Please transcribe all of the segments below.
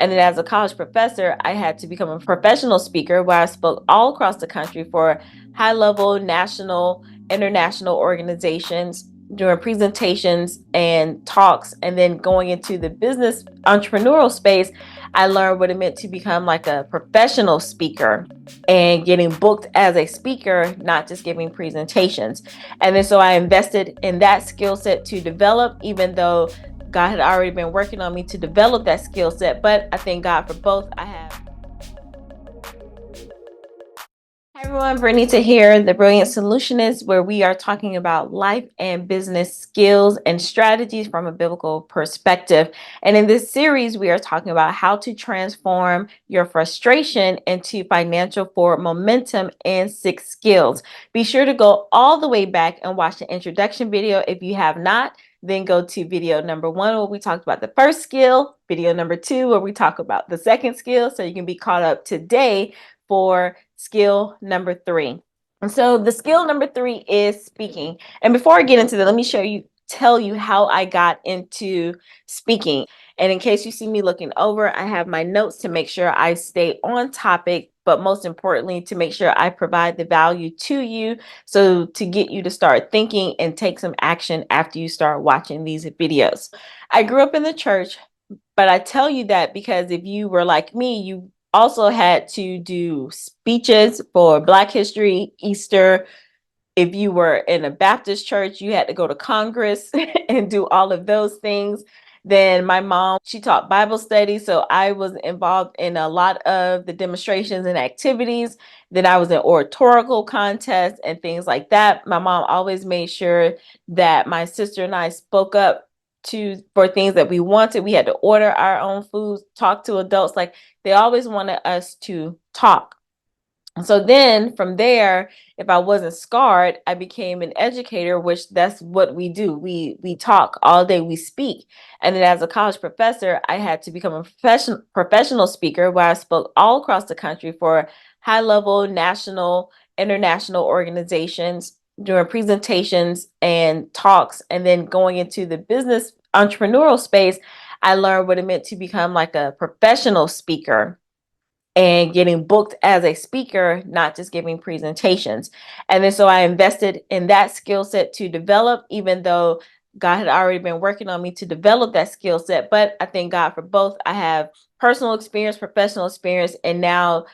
And then as a college professor, I had to become a professional speaker where I spoke all across the country for high level, national, international organizations, doing presentations and talks. And then going into the business entrepreneurial space, I learned what it meant to become like a professional speaker and getting booked as a speaker, not just giving presentations. And then so I invested in that skill set to develop, even though God had already been working on me to develop that skill set. But I thank God for both. Hi everyone, Bernita here, the Brilliant Solutionist, where we are talking about life and business skills and strategies from a biblical perspective. And in this series, we are talking about how to transform your frustration into financial forward momentum and 6 skills. Be sure to go all the way back and watch the introduction video if you have not. Then go to video number 1 where we talked about the first skill, video number 2 where we talk about the second skill, so you can be caught up today for skill number 3. And so the skill number 3 is speaking. And before I get into that, let me tell you how I got into speaking. And in case you see me looking over, I have my notes to make sure I stay on topic, but most importantly, to make sure I provide the value to you. So to get you to start thinking and take some action after you start watching these videos. I grew up in the church, but I tell you that because if you were like me, you also had to do speeches for Black History, Easter. If you were in a Baptist church, you had to go to Congress and do all of those things. Then my mom, she taught Bible study, so I was involved in a lot of the demonstrations and activities. Then I was in oratorical contests and things like that. My mom always made sure that my sister and I spoke up for things that we wanted. We had to order our own food, talk to adults. Like, they always wanted us to talk. So then from there, if I wasn't scarred, I became an educator, which that's what we do. We talk all day, we speak. And then as a college professor, I had to become a professional speaker where I spoke all across the country for high level, national, international organizations, doing presentations and talks. And then going into the business entrepreneurial space, I learned what it meant to become like a professional speaker and getting booked as a speaker, not just giving presentations. And then so I invested in that skill set to develop, even though God had already been working on me to develop that skill set. But I thank God for both. I have personal experience, professional experience, and now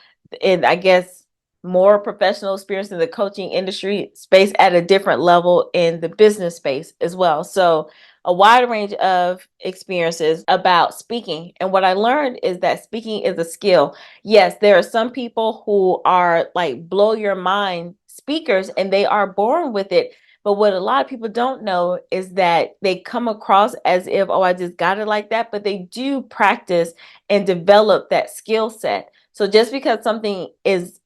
I guess more professional experience in the coaching industry space at a different level in the business space as well. So a wide range of experiences about speaking. And what I learned is that speaking is a skill. Yes, there are some people who are like blow your mind speakers and they are born with it. But what a lot of people don't know is that they come across as if, oh, I just got it like that. But they do practice and develop that skill set. So just because something is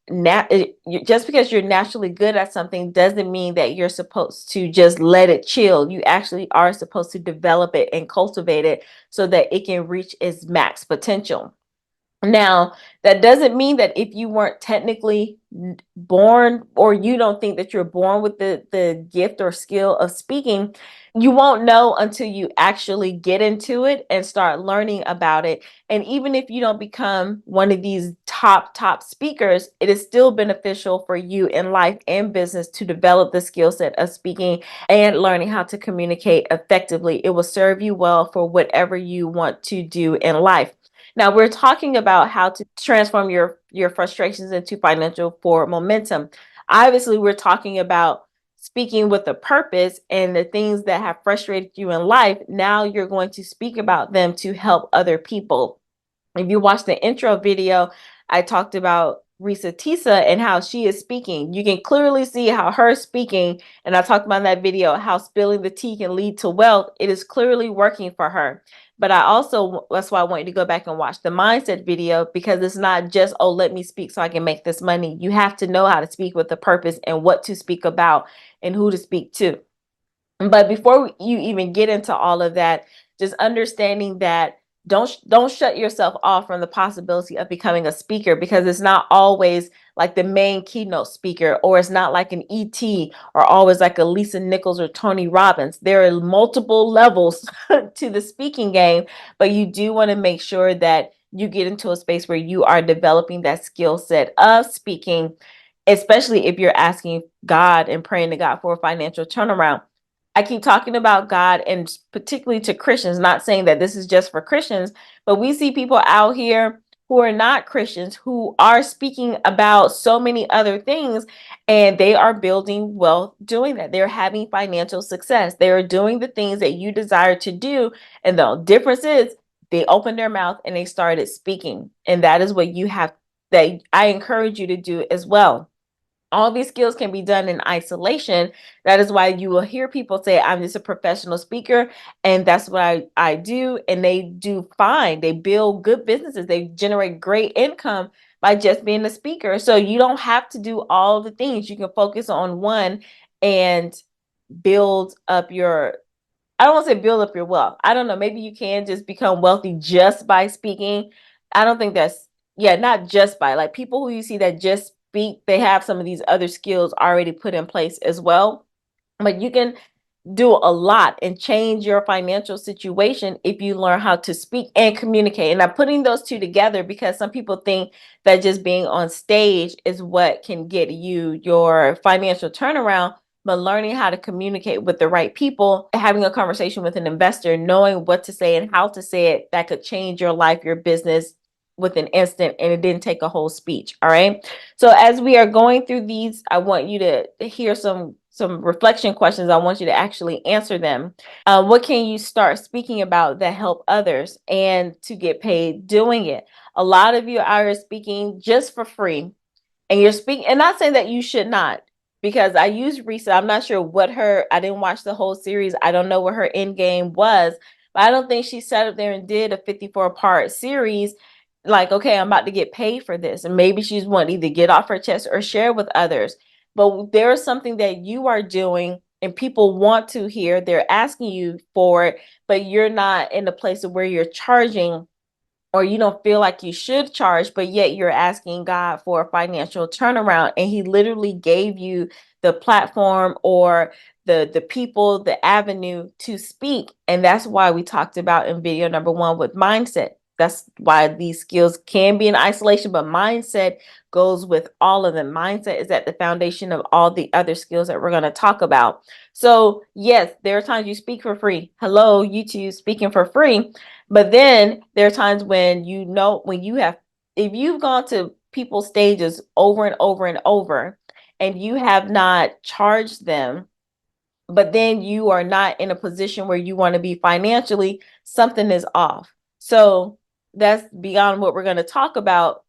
just because you're naturally good at something doesn't mean that you're supposed to just let it chill. You actually are supposed to develop it and cultivate it so that it can reach its max potential. Now, that doesn't mean that if you weren't technically born, or you don't think that you're born with the gift or skill of speaking, you won't know until you actually get into it and start learning about it. And even if you don't become one of these top speakers, it is still beneficial for you in life and business to develop the skill set of speaking and learning how to communicate effectively. It will serve you well for whatever you want to do in life. Now we're talking about how to transform your frustrations into financial forward momentum. Obviously, we're talking about speaking with a purpose and the things that have frustrated you in life. Now you're going to speak about them to help other people. If you watch the intro video, I talked about Risa Tisa and how she is speaking. You can clearly see how her speaking, and I talked about in that video, how spilling the tea can lead to wealth. It is clearly working for her. But that's why I want you to go back and watch the mindset video, because it's not just, oh, let me speak so I can make this money. You have to know how to speak with a purpose and what to speak about and who to speak to. But before you even get into all of that, just understanding that don't shut yourself off from the possibility of becoming a speaker, because it's not always like the main keynote speaker, or it's not like an ET, or always like a Lisa Nichols or Tony Robbins. There are multiple levels to the speaking game, but you do want to make sure that you get into a space where you are developing that skill set of speaking, especially if you're asking God and praying to God for a financial turnaround. I keep talking about God and particularly to Christians, not saying that this is just for Christians, but we see people out here who are not Christians who are speaking about so many other things, and they are building wealth doing that. They're having financial success. They are doing the things that you desire to do. And the difference is they opened their mouth and they started speaking. And that is what you have, that I encourage you to do as well. All these skills can be done in isolation. That is why you will hear people say, I'm just a professional speaker, and that's what I do. And they do fine. They build good businesses, they generate great income by just being a speaker. So you don't have to do all the things. You can focus on one and build up your, I don't want to say build up your wealth. I don't know. Maybe you can just become wealthy just by speaking. I don't think that's, yeah, not just by, like, people who you see that just speak, they have some of these other skills already put in place as well. But you can do a lot and change your financial situation if you learn how to speak and communicate. And I'm putting those two together because some people think that just being on stage is what can get you your financial turnaround. But learning how to communicate with the right people, having a conversation with an investor, knowing what to say and how to say it, that could change your life, your business with an instant, and it didn't take a whole speech. All right. So as we are going through these, I want you to hear some reflection questions. I want you to actually answer them. What can you start speaking about that help others and to get paid doing it? A lot of you are speaking just for free, and you're speaking, and not saying that you should not, because I used Risa. I'm not sure what her, I didn't watch the whole series. I don't know what her end game was, but I don't think she sat up there and did a 54-part series like, okay, I'm about to get paid for this. And maybe she's wanting to either get off her chest or share with others. But there is something that you are doing and people want to hear. They're asking you for it, but you're not in a place of where you're charging, or you don't feel like you should charge, but yet you're asking God for a financial turnaround. And He literally gave you the platform or the people, the avenue to speak. And that's why we talked about in video number 1 with mindset. That's why these skills can be in isolation, but mindset goes with all of them. Mindset is at the foundation of all the other skills that we're going to talk about. So, yes, there are times you speak for free. Hello, YouTube, speaking for free. But then there are times when you know, when you have, if you've gone to people's stages over and over and over, and you have not charged them, but then you are not in a position where you want to be financially, something is off. So that's beyond what we're going to talk about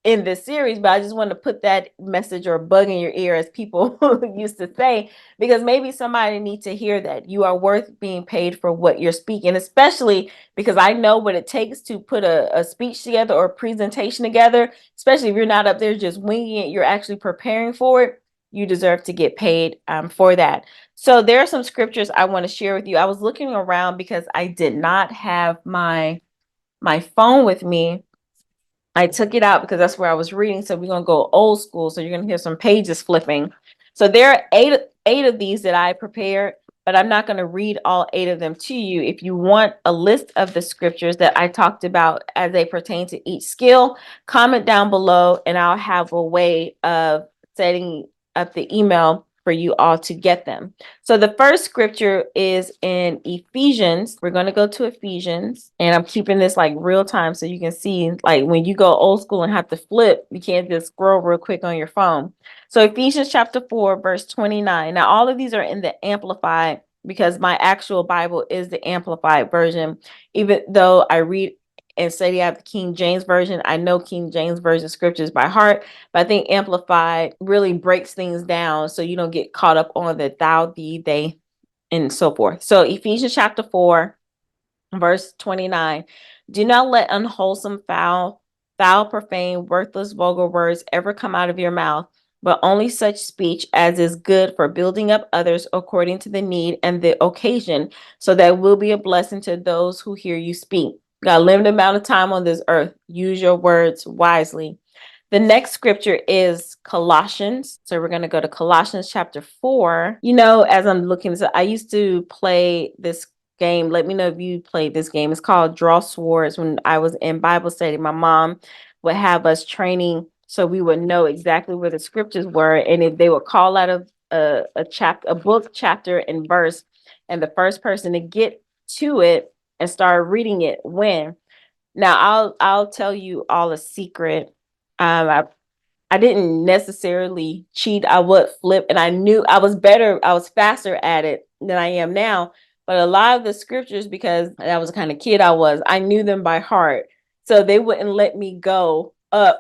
in this series, but I just want to put that message or bug in your ear, as people used to say, because maybe somebody needs to hear that you are worth being paid for what you're speaking, especially because I know what it takes to put a speech together or a presentation together, especially if you're not up there just winging it, you're actually preparing for it. You deserve to get paid for that. So there are some scriptures I want to share with you. I was looking around because I did not have my phone with me. I took it out because that's where I was reading. So we're gonna go old school. So you're gonna hear some pages flipping. So there are eight of these that I prepared, but I'm not gonna read all 8 of them to you. If you want a list of the scriptures that I talked about as they pertain to each skill, comment down below, and I'll have a way of setting up the email for you all to get them. So the first scripture is in Ephesians. We're going to go to Ephesians, and I'm keeping this like real time so you can see, like, when you go old school and have to flip, you can't just scroll real quick on your phone. So Ephesians chapter 4, verse 29. Now, all of these are in the Amplified because my actual Bible is the Amplified version. Even though I read and study out the King James Version, I know King James Version scriptures by heart, but I think Amplified really breaks things down so you don't get caught up on the thou, thee, they, and so forth. So Ephesians chapter 4, verse 29. Do not let unwholesome, foul, profane, worthless, vulgar words ever come out of your mouth, but only such speech as is good for building up others according to the need and the occasion, so that will be a blessing to those who hear you speak. Got a limited amount of time on this earth. Use your words wisely. The next scripture is Colossians. So we're going to go to Colossians chapter 4. You know, as I'm looking, so I used to play this game. Let me know if you played this game. It's called Draw Swords. When I was in Bible study, my mom would have us training so we would know exactly where the scriptures were, and if they would call out a book, chapter, and verse, and the first person to get to it and start reading it win. Now I'll tell you all a secret. I didn't necessarily cheat. I would flip, and I knew I was better. I was faster at it than I am now. But a lot of the scriptures, because that was the kind of kid I was, I knew them by heart. So they wouldn't let me go up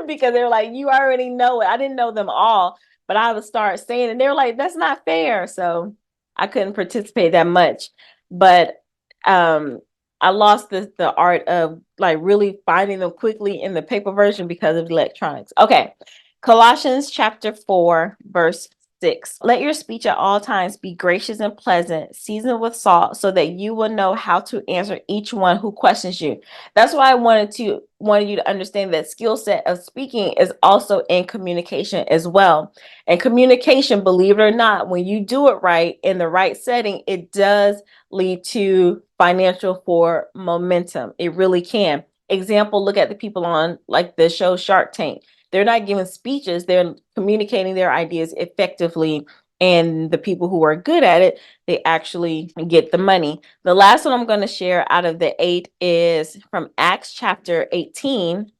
because they were like, you already know it. I didn't know them all, but I would start saying it. And they were like, that's not fair. So I couldn't participate that much. But um I lost the art of like really finding them quickly in the paper version because of electronics. Okay. Colossians chapter 4, verse 6. Let your speech at all times be gracious and pleasant, seasoned with salt, so that you will know how to answer each one who questions you. That's why I wanted you to understand that skill set of speaking is also in communication as well. And communication, believe it or not, when you do it right in the right setting, it does lead to financial for momentum. It really can. Example, look at the people on like the show Shark Tank. They're not giving speeches, they're communicating their ideas effectively. And the people who are good at it, they actually get the money. The last one I'm going to share out of the 8 is from Acts chapter 18.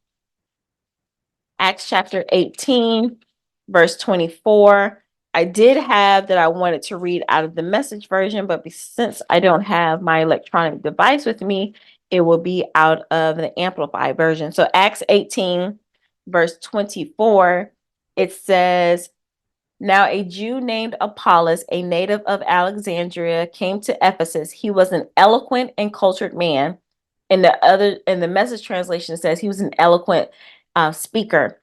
Acts chapter 18, verse 24. I did have that I wanted to read out of the Message version, but since I don't have my electronic device with me, it will be out of the Amplified version. So Acts 18, verse 24, it says, now a Jew named Apollos, a native of Alexandria, came to Ephesus. He was an eloquent and cultured man. And the Message translation says he was an eloquent speaker,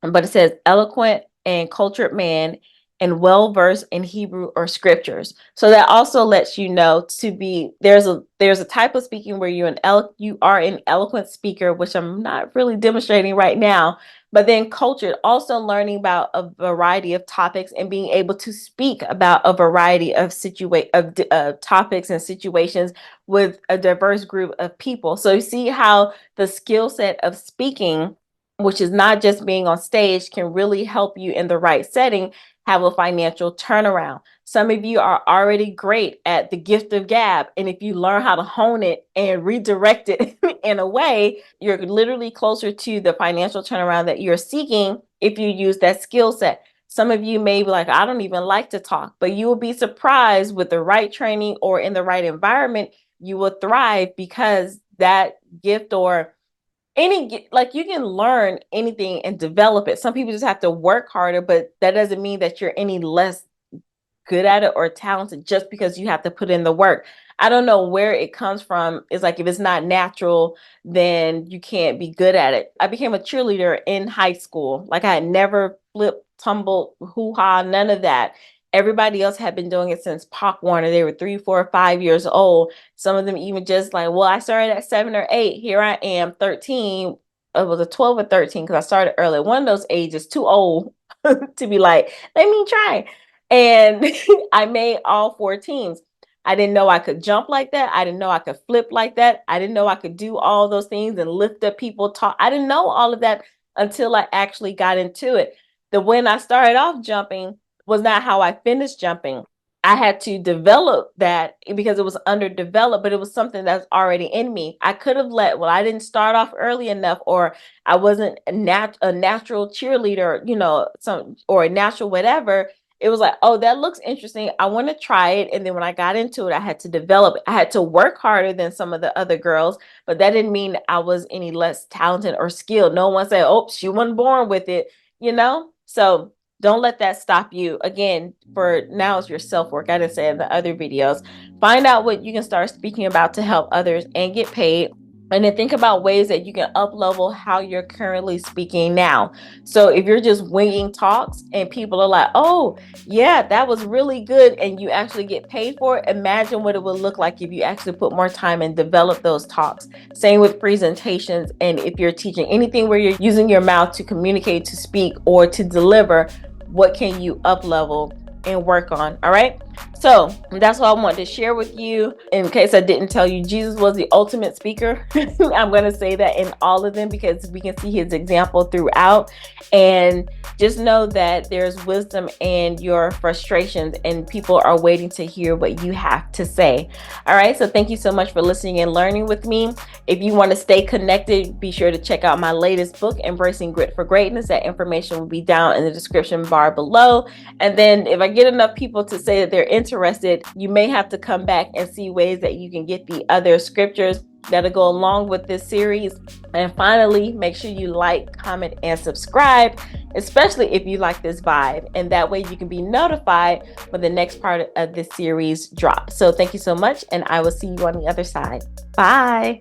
but it says eloquent and cultured man and well versed in Hebrew or scriptures. So that also lets you know to be there's a type of speaking where you are an eloquent speaker, which I'm not really demonstrating right now, but then cultured, also learning about a variety of topics and being able to speak about a variety of topics and situations with a diverse group of people. So you see how the skill set of speaking, which is not just being on stage, can really help you in the right setting have a financial turnaround. Some of you are already great at the gift of gab, and if you learn how to hone it and redirect it in a way, you're literally closer to the financial turnaround that you're seeking if you use that skill set. Some of you may be like, I don't even like to talk, but you will be surprised with the right training or in the right environment, you will thrive because that gift or like you can learn anything and develop it. Some people just have to work harder, but that doesn't mean that you're any less good at it or talented just because you have to put in the work. I don't know where it comes from. It's like if it's not natural, then you can't be good at it. I became a cheerleader in high school. Like I had never flipped, tumbled, hoo-ha, none of that. Everybody else had been doing it since Pop Warner. They were 3, 4, 5 years old. Some of them even just like, well, I started at 7 or 8. Here I am, 13. It was a 12 or 13 because I started early. One of those ages, too old to be like, let me try. And I made all 4 teams. I didn't know I could jump like that. I didn't know I could flip like that. I didn't know I could do all those things and lift up people, talk. I didn't know all of that until I actually got into it. When I started off jumping was not how I finished jumping. I had to develop that because it was underdeveloped, but it was something that's already in me. I could have I didn't start off early enough, or I wasn't a natural cheerleader, or a natural whatever. It was like, oh, that looks interesting. I want to try it. And then when I got into it, I had to develop it. I had to work harder than some of the other girls, but that didn't mean I was any less talented or skilled. No one said, oh, she wasn't born with it. So don't let that stop you. Again, for now is your self-work. I didn't say in the other videos. Find out what you can start speaking about to help others and get paid. And then think about ways that you can up level how you're currently speaking now. So if you're just winging talks and people are like, oh, yeah, that was really good, and you actually get paid for it, imagine what it would look like if you actually put more time and develop those talks. Same with presentations. And if you're teaching anything where you're using your mouth to communicate, to speak, or to deliver, what can you up level and work on? All right. So that's what I wanted to share with you. In case I didn't tell you, Jesus was the ultimate speaker. I'm going to say that in all of them because we can see his example throughout. And just know that there's wisdom in your frustrations, and people are waiting to hear what you have to say. All right. So thank you so much for listening and learning with me. If you want to stay connected, be sure to check out my latest book, Embracing Grit for Greatness. That information will be down in the description bar below. And then if I get enough people to say that they're interested, you may have to come back and see ways that you can get the other scriptures that'll go along with this series. And finally, make sure you like, comment, and subscribe, especially if you like this vibe. And that way you can be notified when the next part of this series drops. So thank you so much, and I will see you on the other side. Bye.